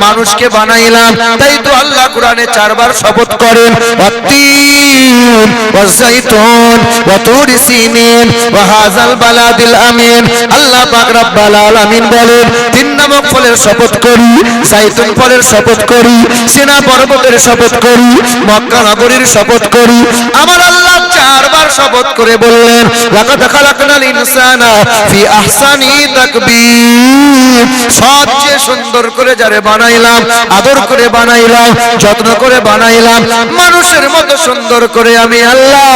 মানুষকে বানাইলাম। তাই তো আল্লাহ কোরআনে 4 বার শপথ করেন, ওয়াত-তিন ওয়াজ-যাইতুন ওয়া তুরি সিনিন ওয়া হাযাল বালাদিল আমিন। আল্লাহ পাক রব্বুল আলামিন বলেন, 3 নামক ফলের শপথ করি, যাইতুন ফলের শপথ করি, সিনা পর্বতের শপথ করি, মক্কা নগরীর শপথ করি। আমার আল্লাহ 4 বার শপথ করে বললেন, লাকাদ খালাকনাল ইনসানা ফি আহসানি তাকবীর। সবচেয়ে সুন্দর করে যারে বানাইলাম, আদর করে বানাইলাম, যত্ন করে বানাইলাম, মানুষের মতো সুন্দর করে আমি আল্লাহ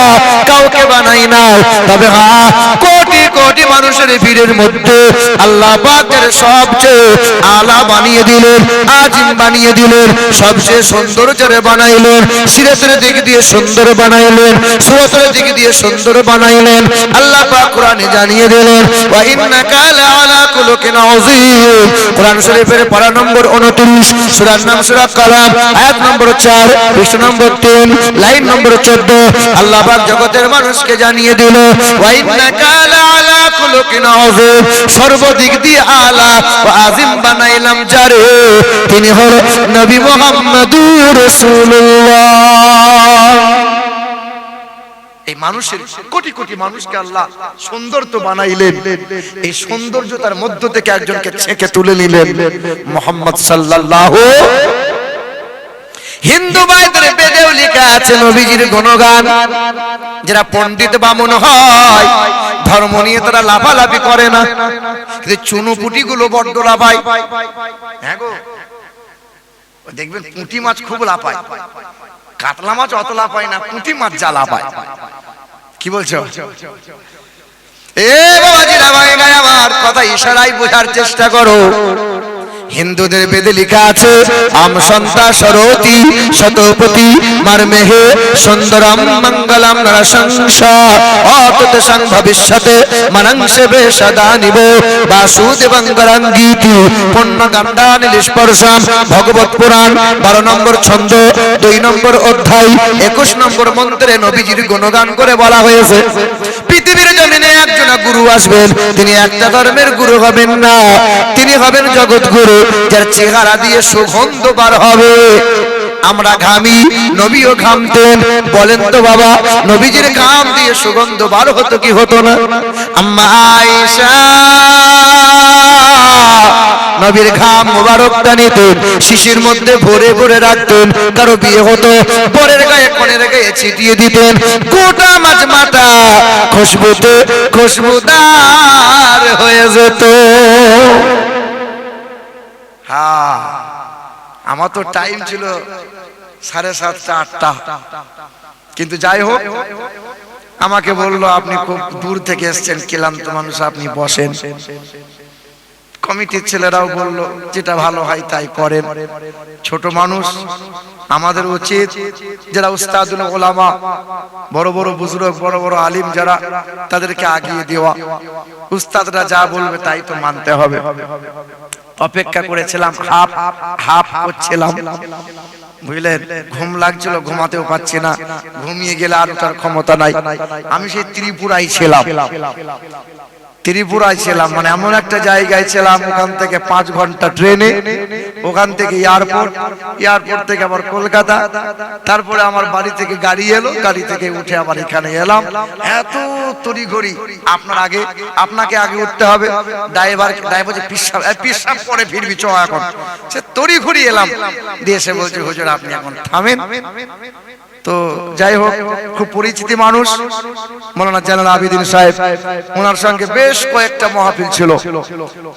কাউকে বানাই না। তবে হ্যাঁ, কোটি কোটি মানুষের ভিড়ের মধ্যে আল্লাহ পাকের সবচেয়ে আলা বানিয়ে দিলেন, আজিম বানিয়ে দিলেন, সবচেয়ে সুন্দর যারে বানাইলেন, সিরাতের দিক দিয়ে সুন্দর বানাইলেন, সুরাতের দিক দিয়ে সুন্দর বানাইলেন। আল্লাহ পাক কোরআনে জানিয়ে দিলেন, ওয়া ইন্নাকা লাআলা খুলুকিন আযীম। কোরআন শরীফের পারা নম্বর 29, সূরার নাম সূরা কালাম, আয়াত নম্বর 4, পৃষ্ঠা নম্বর 3, লাইন নম্বর 14। আল্লাহ পাক জগতের মানুষকে জানিয়ে দিল, ওয়া ইন্নাকা লাআলা খুলুকিন আযীম। সর্বদিক দিয়ে আলা ও আজিম বানাইলাম যারে, তিনি হলো নবী মুহাম্মদুর রাসূলুল্লাহ। এই মানুষের কোটি কোটি মানুষকে আল্লাহ সুন্দর তো বানাইলেন, এই সৌন্দর্যতার মধ্য থেকে একজনকে ছেঁকে তুলে নিলেন, মুহাম্মদ সাল্লাল্লাহু। হিন্দু ভাইদের বেদেও লেখা আছে নবীজির গুণগান। যারা পণ্ডিত বামুন হয়, ধর্ম নিয়ে তারা লাফালাফি করে না, কিন্তু চুনুপুটি গুলো বড্ড লাফায়। হ্যাঁ গো, দেখবেন পুঁটি মাছ খুব লাফায়, কাতলা মাছ অত লাফায় না, পুঁটি মাছ যা লাফায়। কি বলছো? এ বাবাজিরা ভাইরা আমার কথা ইশারায় বোঝার চেষ্টা করো। হিন্দুদের বেদে লেখা আছে, আম সন্তা সরতি শতপতি মারমেহে সুন্দরম মঙ্গলম নরসংসা অততসং ভবিষ্যতে মনংসবে সদা নিব বাসুদেবং গরঙ্গীতি পুণ্য গন্ধানিল স্পর্শম। ভগবত পুরাণ 12 নম্বর ছন্দ 2 নম্বর অধ্যায় 21 নম্বর মন্ত্রে নবীজির গুণগান করে বলা হয়েছে, পৃথিবীর জমিনে একজন গুরু আসবেন, তিনি একটা ধর্মের গুরু হবেন না, তিনি হবেন জগৎ গুরু, যার চেহারা দিয়ে সুগন্ধ বার হবে। আমরা ঘামি, নবীও ঘামতেন। বলেন তো বাবা, নবীজির ঘাম দিয়ে সুগন্ধ বার হতো কি হতো না? আম্মা আয়েশা নবীর ঘাম মোবারকটা নিতেন, শিশির মধ্যে ভরে ভরে রাখতেন। কারো বিয়ে হতো, বরের গায়ে কনের গায়ে ছিটিয়ে দিতেন, গোটা মাজমাটা খুশবুতে খুশবুদার হয়ে যেত। হ্যাঁ, আমার তো টাইম ছিল 7:30 8টা, কিন্তু যাই হোক, আমাকে বললো আপনি খুব দূর থেকে এসেছেন, ক্লান্ত মানুষ, আপনি বসেন। কমিটির ছেলেরাও বললো যেটা ভালো হয় তাই করেন। ছোট মানুষ, আমাদের উচিত যারা উস্তাদুল উলামা, বড় বড় বুজুর্গ, বড় বড় আলিম যারা, তাদেরকে আগিয়ে দেওয়া। উস্তাদরা যা বলবে তাই তো মানতে হবে। অপেক্ষা করেছিলাম, হাফ হাফ করছিলাম, বুঝলেন? ঘুম লাগছিল, ঘুমাতেও পাচ্ছি না, ঘুমিয়ে গেলে আর তার ক্ষমতা নাই। আমি সেই ত্রিপুরায় ছিলাম, ত্রিপুরায় ছিলাম, মানে এমন একটা জায়গায় ছিলাম, ওখান থেকে 5 ঘন্টা ট্রেনে, ওখান থেকে এয়ারপোর্ট, এয়ারপোর্ট থেকে আবার কলকাতা, তারপরে আমার বাড়ি থেকে গাড়ি এলো, গাড়ি থেকে উঠে আবার এখানে এলাম। এত তড়িঘড়ি, আপনাকে আগে উঠতে হবে, ড্রাইভার পিসাব পরে ফিরবি চ, এখন সে তড়িঘড়ি এলাম, দিয়ে এসে বলছে হুজুর আপনি এখন থামেন। তো যাই হোক, খুব পরিচিতি মানুষ মাওলানা জালাল আবেদিন সাহেব, ওনার সঙ্গে বেশ কয়েকটা মাহফিল ছিল।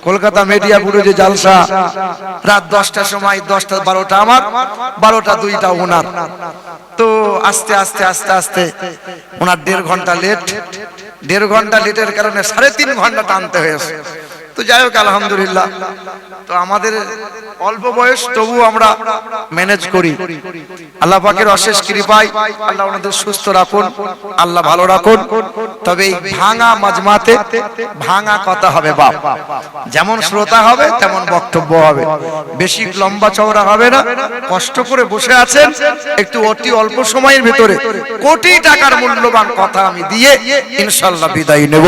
কলকাতা মিডিয়া বুরুজে জালসা, রাত 10টার সময়, 10টা 12টা আমার, 12টা 2টা ওনার। তো আস্তে আস্তে আস্তে আস্তে ওনার 1.5 ঘন্টা লেট, 1.5 ঘন্টা লেটের কারণে 3.5 ঘন্টা টানতে হয়েছে। তো যাই হোক, আলহামদুলিল্লাহ, তো আমাদের অল্প বয়স, তবু আমরা ম্যানেজ করি। আল্লাহ পাকের অশেষ কৃপায় আল্লাহ ওনাদের সুস্থ রাখুন, আল্লাহ ভালো রাখুন। তবে এই ভাঙা মাজমাতে ভাঙা কথা হবে বাপ, যেমন শ্রোতা হবে তেমন বক্তব্য হবে, বেশি লম্বা চওড়া হবে না। কষ্ট করে বসে আছেন, একটু অতি অল্প সময়ের ভিতরে কোটি টাকার মূল্যবান কথা আমি দিয়ে ইনশাআল্লাহ বিদায় নেব।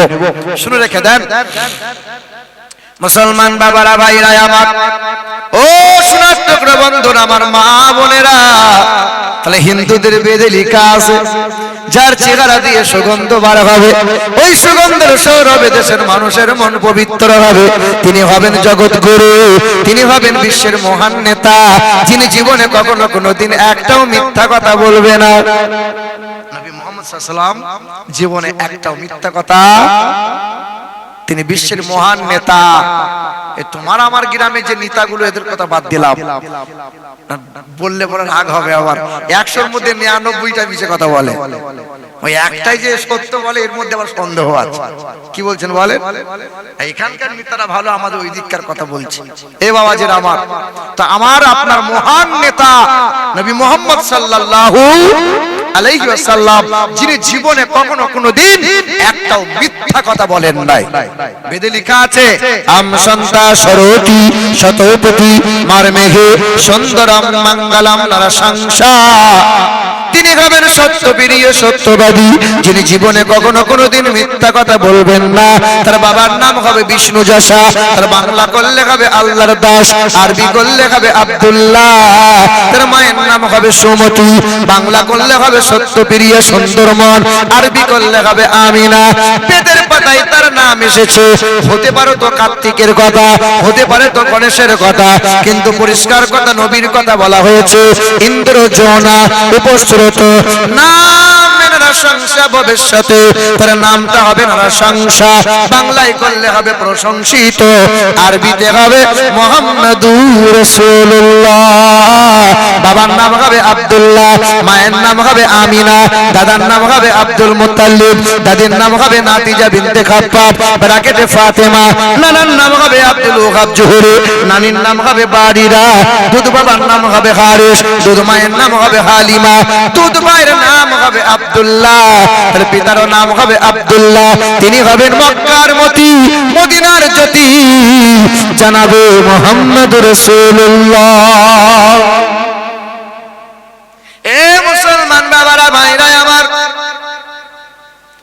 শুনে রেখে দেন, মুসলমান বাবারা, ভাইরা আমার, ও সোনার টুকরো বন্ধুরা, আমার মা বোনেরা, তাহলে হিন্দুদের বেদে লেখা আছে যার চেহারা দিয়ে সুগন্ধ বার হবে, ওই সুগন্ধের সৌরভে দেশের মানুষের মন পবিত্র হবে। তিনি হবেন জগৎগুরু, তিনি হবেন বিশ্বের মহান নেতা, যিনি জীবনে কখনো কোনোদিন একটাও মিথ্যা কথা বলবে না। নবী মুহাম্মদ সাল্লাল্লাহু আলাইহি ওয়াসাল্লাম জীবনে একটাও মিথ্যা কথা, তিনি বিশ্বের মহান নেতা। তোমার আমার গ্রামে যে নেতাগুলো, এদের কথা বাদ দিলাম, বললে পরে রাগ হবে, আবার 100-র মধ্যে 99টা মিছে কথা বলে, ওই একটাই যে সত্য বলে এর মধ্যে আবার সন্দেহ আছে। কি বলছেন বলেন? এখানকার নেতারা ভালো, আমাদের ওই দিককার কথা বলছি। এ বাবাজির আমার, তা আমার আপনার মহান নেতা নবী মুহাম্মদ সাল্লাল্লাহু আলাইহি ওয়াসাল্লাম, যিনি জীবনে কখনো কোনোদিন একটাও মিথ্যা কথা বলেন নাই। বেদে লেখা আছে, আম সন্তা সরতি শতপতি মারমেঘে সুন্দরম মঙ্গলম নরসংসা। তিনি হবেন সত্যপ্রিয় সত্যবাদী, যিনি জীবনে কখনো কোনোদিন মিথ্যা কথা বলবেন না। তার বাবার নাম হবে বিষ্ণু যশা, তার বাংলা করলে হবে আল্লাহর দাস, আরবি করলে হবে আব্দুল্লাহ। তার মায়ের নাম হবে সুমতি, বাংলা করলে হবে সত্যপ্রিয় সুন্দরমন, আরবি করলে হবে আমিনা। বেদের পাতায় তার নাম এসেছে, হতে পারে তো কার্তিকের কথা, হতে পারে তো গণেশের কথা, কিন্তু পরিষ্কার কথা নবীর কথা বলা হয়েছে। ইন্দ্রজনা উপস্ত্রত নাম নরসংসা, ভবিষ্যতে তার নামটা হবে নরসংসা, বাংলায় করলে হবে প্রশংসিত, আরবিতে হবে মুহাম্মাদুর রাসূলুল্লাহ। বাবার নাম হবে আব্দুল্লাহ, মায়ের নাম হবে আমিনা, দাদার নাম হবে আব্দুল মুত্তালিব, দাদির নাম হবে নাতিজা বিনতে খাপ্পাব ব্রাকেটে ফাতেমা, নানার নাম হবে আব্দুল ওহাব জোহরি, নানির নাম হবে বারিরা, দুধ বাবার নাম হবে হারিস, দুধ মায়ের নাম হবে হালিমা, দুধ মায়ের নাম হবে আব্দুল্লাহ, তার পিতার নাম হবে আব্দুল্লাহ। তিনি হবেন মক্কার মতি, মদিনার জ্যোতি, জানাবে মুহাম্মদুর রাসূলুল্লাহ। এ মুসলমান বাবারা, ভাইরা আমার,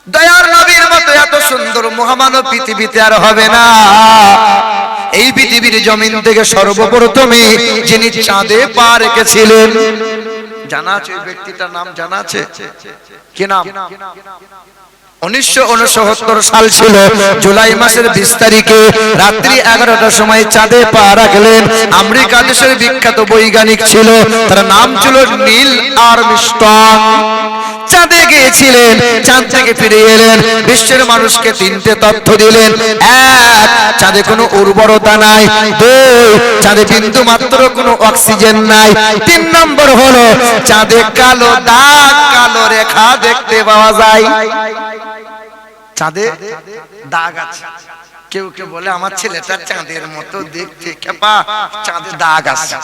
দয়ার নবীর মতো এত সুন্দর মহামানব পৃথিবীতে আর হবে না। এই পৃথিবীর জমিন থেকে সর্বপ্রথমে যিনি চাঁদে পা রেখেছিলেন, জানা আছে ওই ব্যক্তিটার নাম? জানা আছে কি নাম? 1969 সাল ছিল, জুলাই মাসের 20 তারিখে রাত্রি 11টার সময় চাঁদে পা রাখলেন। আমেরিকা দেশের বিখ্যাত বৈজ্ঞানিক ছিল, তার নাম ছিল নীল আর্মস্ট্রং। চাঁদে গিয়েছিলেন, চাঁদ থেকে ফিরে এলেন, বিশ্বের মানুষকে 3টে তথ্য দিলেন। 1, চাঁদে কোনো উর্বরতা নাই। 2, চাঁদে বিন্দু মাত্র কোনো অক্সিজেন নাই। 3 নম্বর হলো চাঁদে কালো দাগ, কালো রেখা দেখতে পাওয়া যায়। চাঁদে দাগ আছে। কেউ কেউ বলে আমার ছেলেটা চাঁদের মতো দেখতে, খেপা, চাঁদে দাগ আছে।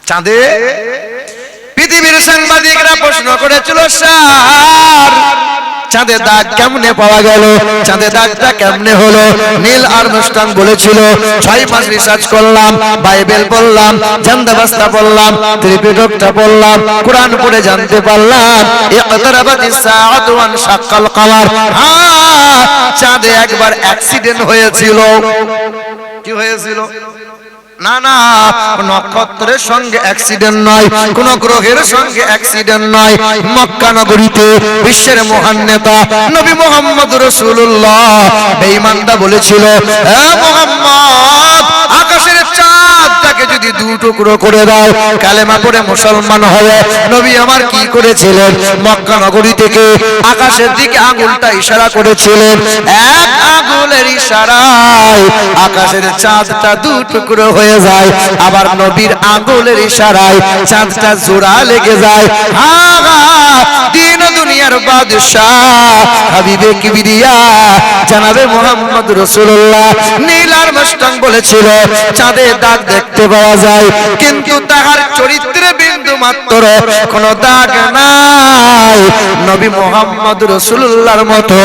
চাঁদে পৃথিবীর সাংবাদিকরা প্রশ্ন করেছিল, স্যার চাঁদে দাগ কেমনে পাওয়া গেল, চাঁদে দাগটা কেমনে হলো? নীল আর্মস্ট্রং বলেছিল, 6 মাস রিসার্চ করলাম, বাইবেল পড়লাম, জান্দাবাস্তা পড়লাম, ত্রিপিটকটা পড়লাম, কোরআন পড়ে জানতে পারলাম ইকতারাবাতিস সাআতু ওয়ান শাক্কাল কমার। চাঁদে একবার অ্যাক্সিডেন্ট হয়েছিল। কি হয়েছিল? না না, নক্ষত্রের সঙ্গে অ্যাক্সিডেন্ট নয়, কোন গ্রহের সঙ্গে অ্যাক্সিডেন্ট নয়। মক্কা নগরীতে বিশ্বের মহান নেতা নবী মুহাম্মদ রাসূলুল্লাহ বেঈমানরা বলেছিল, হে মুহাম্মদ, আকাশের চাঁদটাকে যদি 2 টুকরো করে দাও, কালেমা পড়ে মুসলমান হয়ে। নবী আমার কি করেছিলেন? মক্কা নগরী থেকে আকাশের দিকে আঙ্গুলটা ইশারা করেছিলেন। 1 আঙ্গুলের ইশারায় আকাশের চাঁদটা 2 টুকরো হয়ে যায়। আবার নবীর আঙ্গুলের ইশারায় চাঁদটা জোড়া লেগে যায়। দিন দুনিয়ার বাদশাহ হাবিবে কিবরিয়া জানাবে মুহাম্মদ রাসূলুল্লাহ নীল আর্মস্ট্রং বলেছিল, চাঁদে দাগ দেখতে পাওয়া যায়, কিন্তু তাহার চরিত্রে বিন্দু মাত্র কোনো দাগ নাই। নবী মুহাম্মদ রাসূলুল্লাহর মতো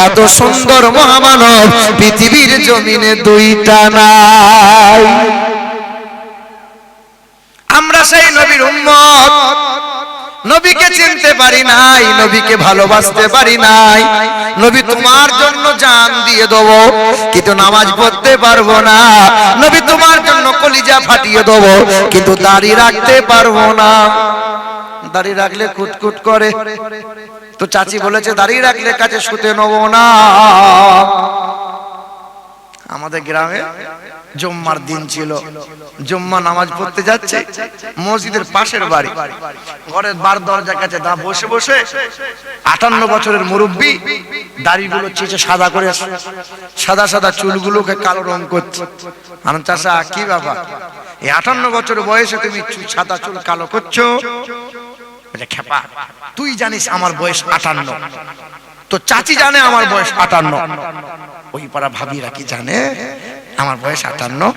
এত সুন্দর মহামানব পৃথিবীর জমিনে 2টা নাই। আমরা সেই নবীর উম্মত। নবীকে চিনতে পারি নাই, নবীকে ভালোবাসতে পারি নাই। নবী তোমার জন্য জান দিয়ে দেবো, কিন্তু নামাজ পড়তে পারবো না। নবী তোমার জন্য কলিজা ফাটিয়ে দেবো, কিন্তু দাড়ি রাখতে পারবো না। দাড়ি রাখলে কুটকুট করে, তো চাচি বলেছে দাড়ি রাখলে কাছে শুতে নেবো না। আমাদের গ্রামে জুম্মার দিন ছিল, জুম্মা নামাজ পড়তে যাচ্ছে, মসজিদের পাশের বাড়ি, ঘরের বার দরজার কাছে দা বসে বসে 58 বছরের মুরব্বী দাড়িগুলো চেঁচে সাদা করে, সাদা সাদা চুলগুলোকে কালো রং করছে। আনন্দ চাষা কি ব্যাপার, এই 58 বছর বয়সে তুমি সাদা চুল কালো করছো? খেপা, তুই জানিস আমার বয়স 58, তো চাচি জানে আমার বয়স 58, ওই পাড়া ভাবিরা কি জানে আমার বয়স 58?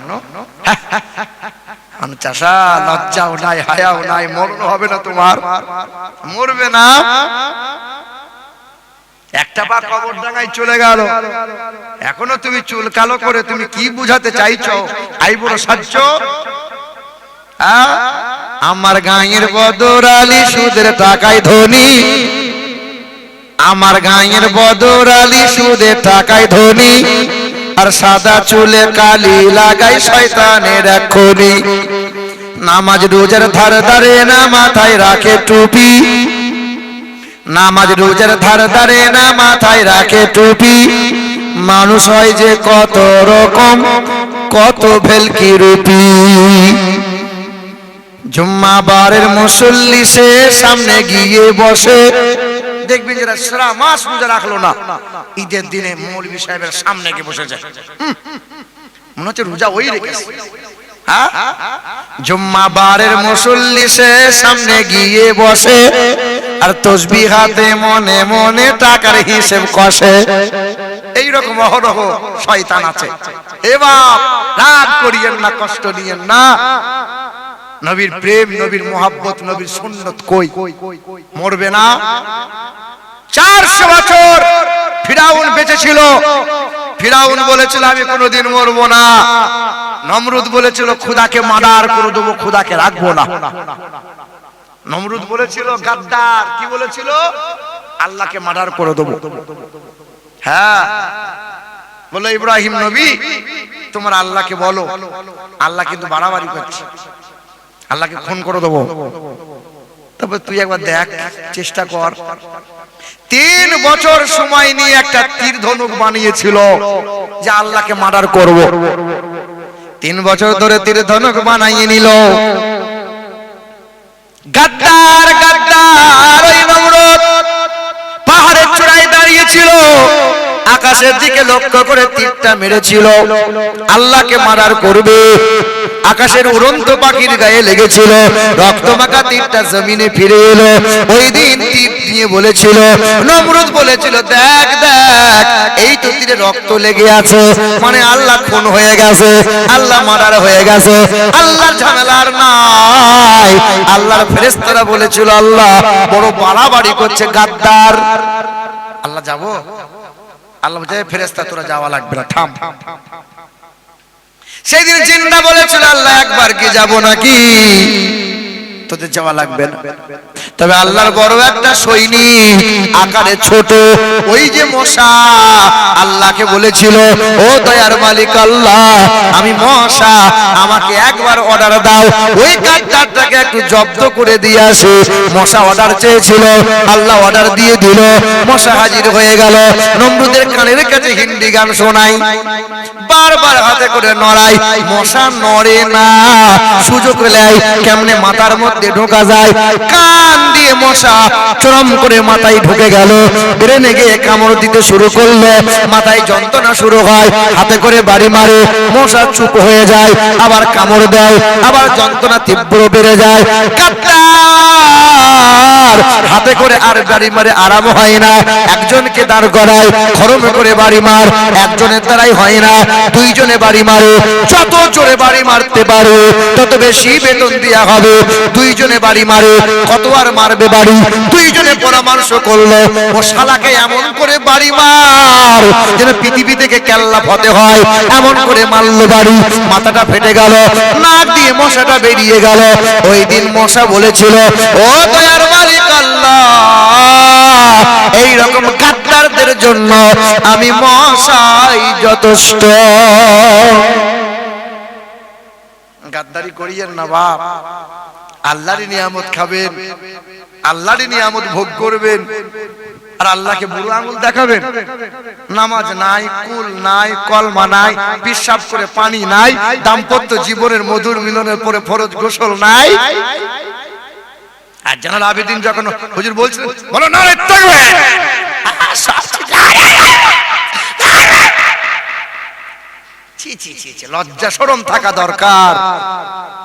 চাষা লজ্জাও নাই, হায়াও নাই, মরণ হবে না তোমার? মরবে না। একটা পা কবরডাঙ্গায় চলে গেল, এখনো তুমি চুল কালো করে তুমি কি বুঝাতে চাইছো? আইবুড়ো সাজছ? আমার গাঁয়ের বদর আলী সুদের টাকায় ধনী, আমার গাঁয়ের বদর আলী সুদের টাকায় ধনী, আর সাদা চুলে কালি লাগাই শয়তানের এক্ষুনি। নামাজ রোজার ধার ধারে না মাথায় রাখে টুপি, নামাজ রোজার ধার ধারে না মাথায় রাখে টুপি। মানুষ হয় যে কত রকম, কত ভেলকি রূপী। জুম্মা বারের মুসল্লি সে সামনে গিয়ে বসে, দেখবেন যারা সারা মাস রোজা রাখলো না, ঈদের দিনে মৌলভী সাহেবের সামনে গিয়ে বসে যায়, মনে হচ্ছে রোজা ওই রেখেছে। জুম্মা বারের মুসল্লি সে সামনে গিয়ে বসে, আর তসবিহ হাতে মনে মনে টাকার হিসেব কষে। এইরকম অহরহ শয়তান আছে। এ বাপ, রাগ করিয়েন না, কষ্ট নিয়েন না। নবীর প্রেম, নবীর মোহাব্বত, নবীর সুন্নত কই? মরবে না। 400 বছর ফিরাউন বেঁচে ছিল। ফিরাউন বলেছিল আমি কোনোদিন মরবো না। নমরুদ বলেছিল খোদাকে মার্ডার করে দেবো, খোদাকে রাখবো না। নমরুদ বলেছিল গাদ্দার, কি বলেছিল? আল্লাহকে মার্ডার করে দেবো। হ্যাঁ, বলে ইব্রাহিম নবী তোমার আল্লাহকে বলো। আল্লাহ কিন্তু বাড়াবাড়ি করছে, আল্লাহকে খুন করে দেবো। তবে তুই একবার দেখ, চেষ্টা কর। 3 বছর সময় নিয়ে একটা তীর ধনুক বানিয়েছিল যে আল্লাহকে মার্ডার করব। 3 বছর ধরে তীর ধনুক বানিয়ে নিল। গাদ্দার গাদ্দার ওই নমরুদ পাহাড়ের চূড়ায় দাঁড়িয়েছিল, আকাশের দিকে লক্ষ্য করে তীরটা মেরেছিল, আল্লাহকে মার্ডার করবে। আকাশের উড়ন্ত পাখির গায়ে লেগেছিল, রক্তমাখা তীরটা জমিনে ফিরে এলো। ওই দিন তীর নিয়ে বলেছিল, নমরুদ বলেছিল দেখ দেখ, এই তো তীরে রক্ত লেগে আছে, মানে আল্লাহ খুন হয়ে গেছে, আল্লাহ মার্ডার হয়ে গেছে, আল্লাহর ঝামেলার নাই। আল্লাহর ফেরেশতারা বলেছিল আল্লাহ বড় বাড়াবাড়ি করছে, গাদ্দার। আল্লাহ যাব? আল্লাহ বলে ফেরেশতা তোরা যাওয়া লাগবে না, থাম। সেদিন জিন্না বলেছিল আল্লাহ একবার কি যাব নাকি, তোদের যাওয়া লাগবে না। তবে আল্লাহর বড় একটা সৈনিক, আকারে ছোট, ওই যে মশা, আল্লাহকে বলেছিল ও দয়ার মালিক আল্লাহ, আমি মশা, আমাকে একবার অর্ডার দাও, ওই গাদ্দারটাকে একটু জব্দ করে দিয়ে আসে। মশা অর্ডার চেয়েছিল, আল্লাহ অর্ডার দিয়ে দিল, মশা হাজির হয়ে গেল। নমরুদের কানের কাছে হিন্দি গান শোনাই, বারবার হাতে করে নড়াই, মশা নড়ে না। সুযোগ নেয় কেমনে মাথার মধ্যে ঢোকা যায়, কান দিয়ে মশা চরম করে মাথায় ঢুকে গেল, ব্রেনে গিয়ে কামড় দিতে শুরু করলো, মাথায় যন্ত্রণা শুরু হয়, হাতে করে বাড়ি মারে, মশা চুপ হয়ে যায়, আবার কামড় দেয়, আবার যন্ত্রণা তীব্র বেড়ে যায়। হাতে করে আর বাড়ি মারে, আরাম হয় না। একজনকে দাঁড় করায়, খরমে করে বাড়ি মার, একজনের দ্বারাই হয় না, 2 জনে বাড়ি মারে। যত জোরে বাড়ি মারতে পারে তত বেশি বেতন দেয়া হবে। 2 জনে বাড়ি মারে, কত আর মারবে বাড়ি? 2 জনে পরামর্শ করলো, ও শালাকে এমন করে বাড়ি মার যেন পৃথিবী থেকে কেল্লা ফতে হয়, এমন করে মারলো বাড়ি, মাথাটা ফেটে গেল, নাক দিয়ে মশাটা বেরিয়ে গেল। ওই দিন মশা বলেছিল ও দয়ার মালিক এই রকম গাদ্দারদের জন্য আমি মশাই যথেষ্ট। গাদ্দারি করিয়েন না বাপ, আল্লাহরই নিয়ামত খাবেন, আল্লাহরই নিয়ামত ভোগ করবেন, আর আল্লাহকে বুড়ো আঙুল দেখাবেন। নামাজ নাই, কুল নাই, কলমা নাই, পিশাব করে পানি নাই, দাম্পত্য জীবনের মধুর মিলনের পরে ফরজ গোসল নাই। আর জানাল আবেদিন যখন হুজুর বলছিলেন বলো না লজ্জা শরম থাকা দরকার।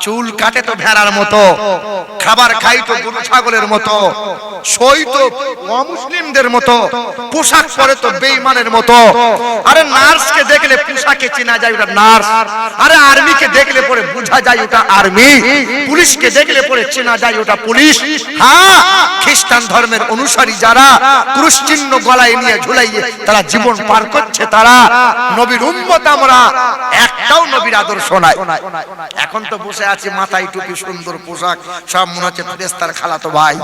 চুল কাটে তো ভেড়ার মতো, খাবার খাই তো গরু ছাগলের মতো, সই তো অমুসলিমদের মতো, পোশাক পরে তো বেঈমানের মতো। আরে নার্সকে দেখলে পোশাকে চেনা যায় ওটা নার্স, আরে আর্মিকে দেখলে পরে বোঝা যায় ওটা আর্মি, পুলিশকে দেখলে পরে চেনা যায় ওটা পুলিশ। হ্যাঁ, খ্রিস্টান ধর্মের অনুসারী যারা ক্রুশ চিহ্ন গলায় নিয়ে ঝুলাইয়ে তারা জীবন পার করছে, তারা নবীর উম্মত। আমরা একটাও নবীর আদর্শ নাই। এখন তো বসে আছে মাথায় টুপি, সুন্দর পোশাক, সব মনে হচ্ছে ফেরেশতার খালাতো ভাই।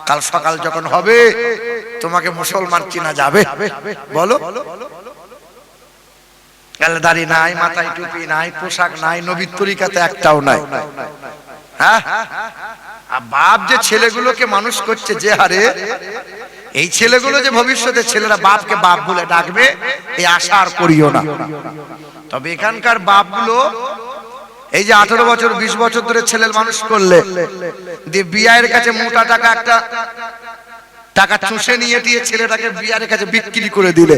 কাল সকাল যখন হবে তোমাকে মুসলমান চিনা যাবে? বলো, দাড়ি নাই, মাথায় টুপি নাই, পোশাক নাই, নবীর তরিকাতে একটাও নাই। হ্যাঁ, বাপ যে ছেলেগুলোকে মানুষ করছে যে হারে, এই ছেলেগুলো যে ভবিষ্যতে ছেলেরা বাপকে বাপ বলে ডাকবে এই আশা আর করিও না। তবে এখানকার বাপগুলো এই যে 18 বছর 20 বছর ধরে ছেলের মানুষ করলে, দিয়ে বিয়ের কাছে মোটা টাকা একটা টাকা চুষে নিয়ে দিয়ে ছেলেটাকে বিয়ের কাছে বিক্রি করে দিলে,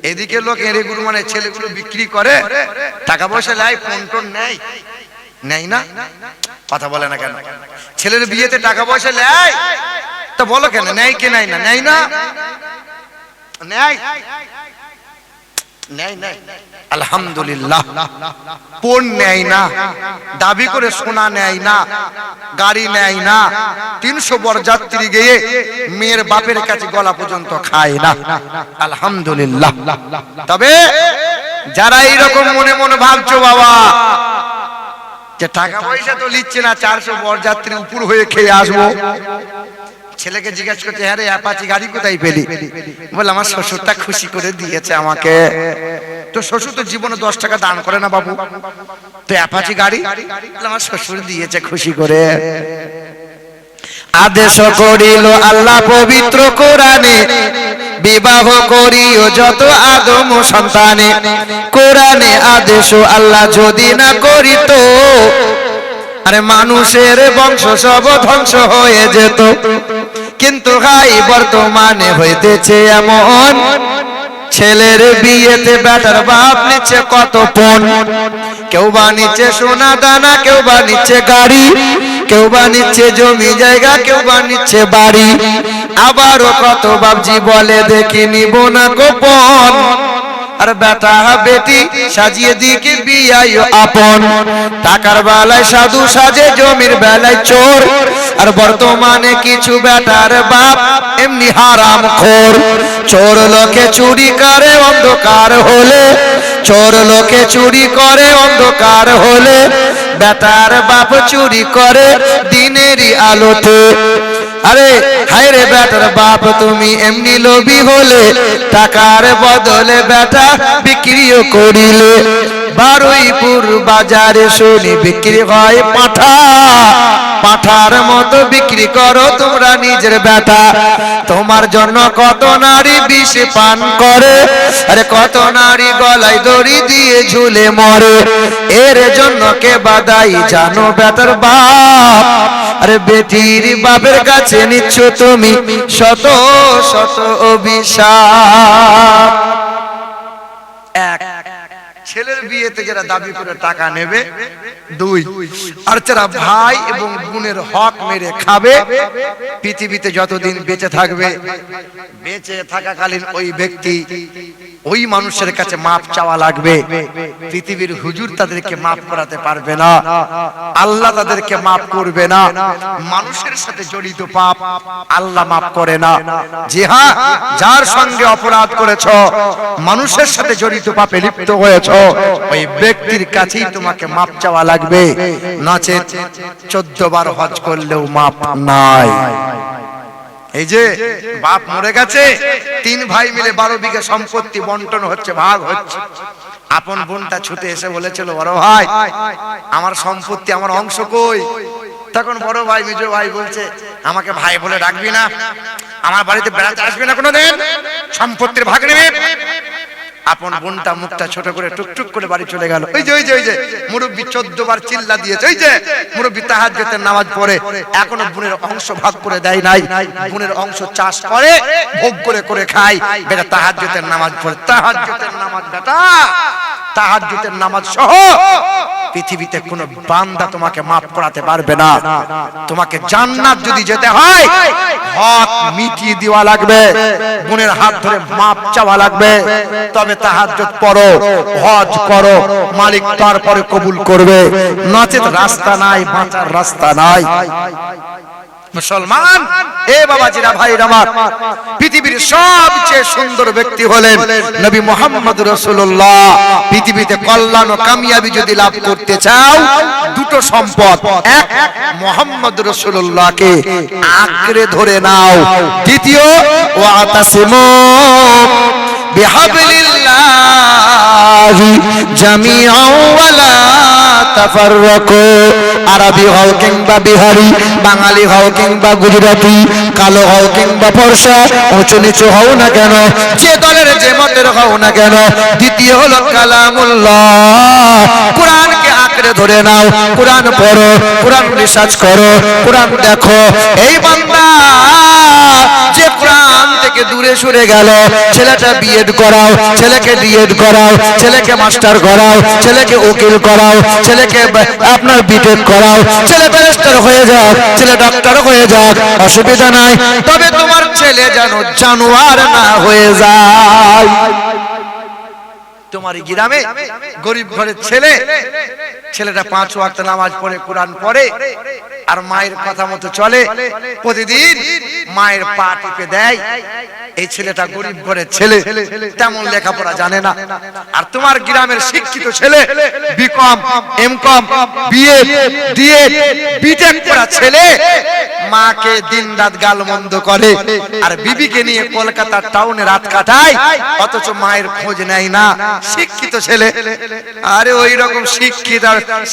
এদিকে লোক এরে গুরু মানে ছেলেগুলো বিক্রি করে, টাকা পয়সা লাই, ফোন টোন নেই, নেই না? কথা বলে না কেন? ছেলের বিয়েতে টাকা পয়সা নেয় তো বলো কেন নেই? কে নেয় না? নেই না? নেই, নেই, নেই। আলহামদুলিল্লাহ, পণ নেয় না, দাবি করে সোনা নেয় না, গাড়ি নেয় না, 300 বরযাত্রী গিয়ে মেয়ের বাপের কাছে গলা পর্যন্ত খায় না। আলহামদুলিল্লাহ। তবে যারা এইরকম মনে মনে ভাবছো বাবা যে টাকা পয়সা তো লিচ্ছে না, 400 বরযাত্রী উপর হয়ে খেয়ে আসবো, ছেলেকে জিজ্ঞাসা করতে, হ্যাঁ রে অ্যাপাচি গাড়ি কোথায় পেলি? বলে আমার শ্বশুরটা খুশি করে দিয়েছে আমাকে। তো শ্বশুর তো জীবনে 10 টাকা দান করে না বাবু, তো অ্যাপাচি গাড়ি আমার শ্বশুর দিয়েছে খুশি করে। আদেশ করিল আল্লাহ পবিত্র কোরআনে, বিবাহ করিও যত আদম সন্তানে। কোরআনে আদেশ আল্লাহ যদি না করিত, আরে মানুষের বংশ সব ধ্বংস হয়ে যেত। কিন্তু হাই বর্তমানে হইতেছে এমন, ছেলের বিয়েতে বেটার বাপ নিচ্ছে কত পণ। কেউ বা নিচ্ছে সোনা দানা, কেউ বা নিচ্ছে গাড়ি, কেউ বা নিচ্ছে জমি জায়গা, কেউ বা নিচ্ছে বাড়ি। আবারও কত বাপজি বলে দেখি নিব না গোপন, আর বেটা বেটি সাজিয়ে দিকে বিয়াই আপন। টাকার বেলায় সাধু সাজে, জমির বেলায় চোর, আর বর্তমানে কিছু বেটার বাপ এমনি হারাম খোর। চোর লোকে চুরি করে অন্ধকার হলে, চোর লোকে চুরি করে অন্ধকার হলে, বেটার বাপ চুরি করে দিনেরই আলোতে। আরে হায় রে বেটার বাপ তুমি এমনি লোভী হলে, টাকার বদলে বেটা বিক্রিও করিলে। বারুইপুর বাজারে শুনি বিক্রি হয় পাঠা, পাঠার মতো বিক্রি করো তোমরা নিজের বেটা। তোমার জন্য কত নারী বিষ পান করে, আরে কত নারী গলায় দড়ি দিয়ে ঝুলে মরে। এর জন্য কে বাদাই জানো বেটার বাপ, আরে বেটির বাপের কাছে নিচ্ছ তুমি শত শত অভিশাপ। এক, ছেলের বিয়েতে যারা দাবি করে টাকা নেবে। 2, আর যারা ভাই এবং বোনের হক মেরে খাবে, পৃথিবীতে যতদিন বেঁচে থাকবে, বেঁচে থাকাকালীন ওই ব্যক্তি ওই মানুষের কাছে মাপ চাওয়া লাগবে। পৃথিবীর হুজুর তাদেরকে মাপ করাতে পারবে না, আল্লাহ তাদেরকে মাপ করবে না। মানুষের সাথে জড়িত পাপ আল্লাহ মাপ করে না। জি হ্যাঁ, যার সঙ্গে অপরাধ করেছো, মানুষের সাথে জড়িত পাপে লিপ্ত হয়েছো, ওই ব্যক্তির কাছেই তোমাকে মাপ চাওয়া লাগবে, নচেত 14 বার হজ করলেও মাপ নাই। এই যে বাপ মরে গেছে, 3 ভাই মিলে 12 বিঘা সম্পত্তি বন্টন হচ্ছে, ভাগ হচ্ছে। আপন বোনটা ছুটে এসে বলেছিল, বড় ভাই আমার সম্পত্তি, আমার অংশ কই? তখন বড় ভাই মেজো ভাই বলছে, আমাকে ভাই বলে ডাকবি না, আমার বাড়িতে বেড়াতে আসবি না কোনোদিন, সম্পত্তির ভাগ নেবে। আপন বোনটা মুখটা ছোট করে টুকটুক করে বাড়ি চলে গেল। ওই যে মুরব্বি 14 বার চিল্লা দিয়েছে, ওই যে মুরব্বি তাহাজ্জুদের নামাজ পড়ে, এখনো বোনের অংশ ভাগ করে দেয় নাই। বোনের অংশ চাষ করে ভোগ করে খায়, বেটা তাহাজ্জুদের নামাজ পড়ে। তাহাজ্জুদের নামাজ বেটা, তাহাজ্জুদের নামাজ সহ পৃথিবীতে কোনো বান্দা তোমাকে মাফ করাতে পারবে না। তোমাকে জান্নাত যদি যেতে হয়, হক মিটিয়ে দেওয়া লাগবে, বোনের হাত ধরে মাপ চাওয়া লাগবে, তবে তাহাজ্জুদ পড়ো, হজ করো, মালিক তারপরে কবুল করবে, নচেত রাস্তা নাই, বাঁচার রাস্তা নাই। মুসলমান এ বাবাজিরা, ভাইরা আমার, পৃথিবীর সবচেয়ে সুন্দর ব্যক্তি হলেন নবী মুহাম্মদ রাসূলুল্লাহ। পৃথিবীতে কল্যাণ ও কামিয়াবি যদি লাভ করতে চাও, দুটো সম্পদ, এক মুহাম্মদ রাসূলুল্লাহকে আঁকড়ে ধরে নাও, দ্বিতীয় ওয়াতাসিমু বিহাবলিল্লাহি জামিআন ওয়ালা তাফাররাকু। আরবি হও কিংবা বিহারি, বাঙালি হও কিংবা গুজরাটি, কালো হও কিংবা ফর্সা, উঁচু নিচু হও না কেন, যে দলের যে মতের হও না কেন, দ্বিতীয় হলো কালামুল্লাহ, কোরআনকে আঁকড়ে ধরে নাও, কোরআন পড়ো, কোরআন রিসার্চ করো, কোরআন দেখো। এই বান্দা যে কোরআন থেকে দূরে সরে গেল, ছেলেটা বিএড করাও, ছেলেকে ডিএড করাও, ছেলেকে মাস্টার করাও, ছেলেকে উকিল করাও, ছেলেকে আপনার বিটেক করাও, ছেলে ব্যারিস্টার হয়ে যাক, ছেলে ডাক্তার হয়ে যাক, অসুবিধা নাই, তবে তোমার ছেলে যেন জানোয়ার না হয়ে যায়। তোমার গ্রামে গরিব ঘরের ছেলে, ছেলেটা 5 ওয়াক্ত নামাজ পড়ে, কোরআন পড়ে, আর মায়ের কথা মতো চলে, প্রতিদিন মায়ের পা টিপে দেয়, এই ছেলেটা গরিব ঘরের ছেলে, তেমন লেখাপড়া জানে না। আর তোমার গ্রামের শিক্ষিত ছেলে, BCom, MCom, BA, DA, BTech করা ছেলে, মাকে দিনরাত গালমন্দ করে, আর বিবিকে নিয়ে কলকাতা টাউনে রাত কাটায়, অথচ মায়ের খোঁজ নেয় না। শিক্ষিত ছেলে, আরে ওই রকম শিক্ষিত,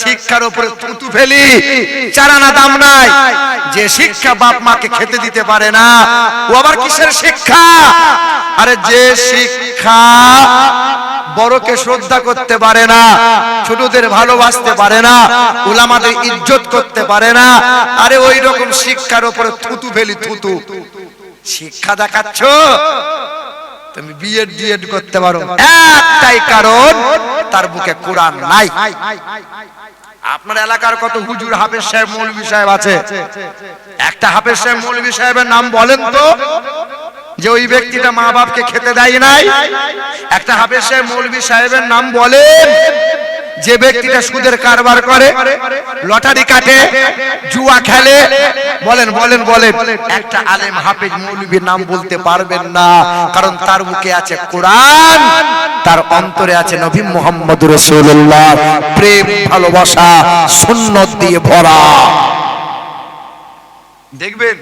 শিক্ষার উপরে থুতু ফেলি, চারানা দাম নাই। যে শিক্ষা বাপ মাকে খেতে দিতে পারে না, ও আবার কিসের শিক্ষা? আরে যে শিক্ষা বড়কে শ্রদ্ধা করতে পারে না, ছোটদের ভালোবাসতে পারে না, উলামাদের ইজ্জত করতে পারে না, আরে ওই রকম শিক্ষার উপরে থুতু ফেলি, থুতু। শিক্ষা দেখাচ্ছ, তুমি বিএড ডিএড করতে পারো, একটাই কারণ, তার বুকে কোরআন নাই। আপনার এলাকার কত হুজুর, হাফেজ সাহেব, মৌলভী সাহেব আছে? একটা হাফেজ সাহেব, মৌলভী সাহেবের নাম বলেন তো, যে ওই ব্যক্তিটা মা বাপকে খেতে দেয় নাই। একটা হাফেজ সাহেব, মৌলভী সাহেবের নাম বলেন, যে ব্যক্তিটা সুদের কারবার করে, লটারি কাটে, জুয়া খেলে, বলেন বলেন বলেন। একটা আলেম হাফেজ মৌলভীর নাম বলতে পারবেন না, কারণ তার বুকে আছে কোরআন, তার অন্তরে আছে নবী মুহাম্মদ রাসূলুল্লাহ, প্রেম ভালোবাসা সুন্নাত দিয়ে ভরা। দেখবেন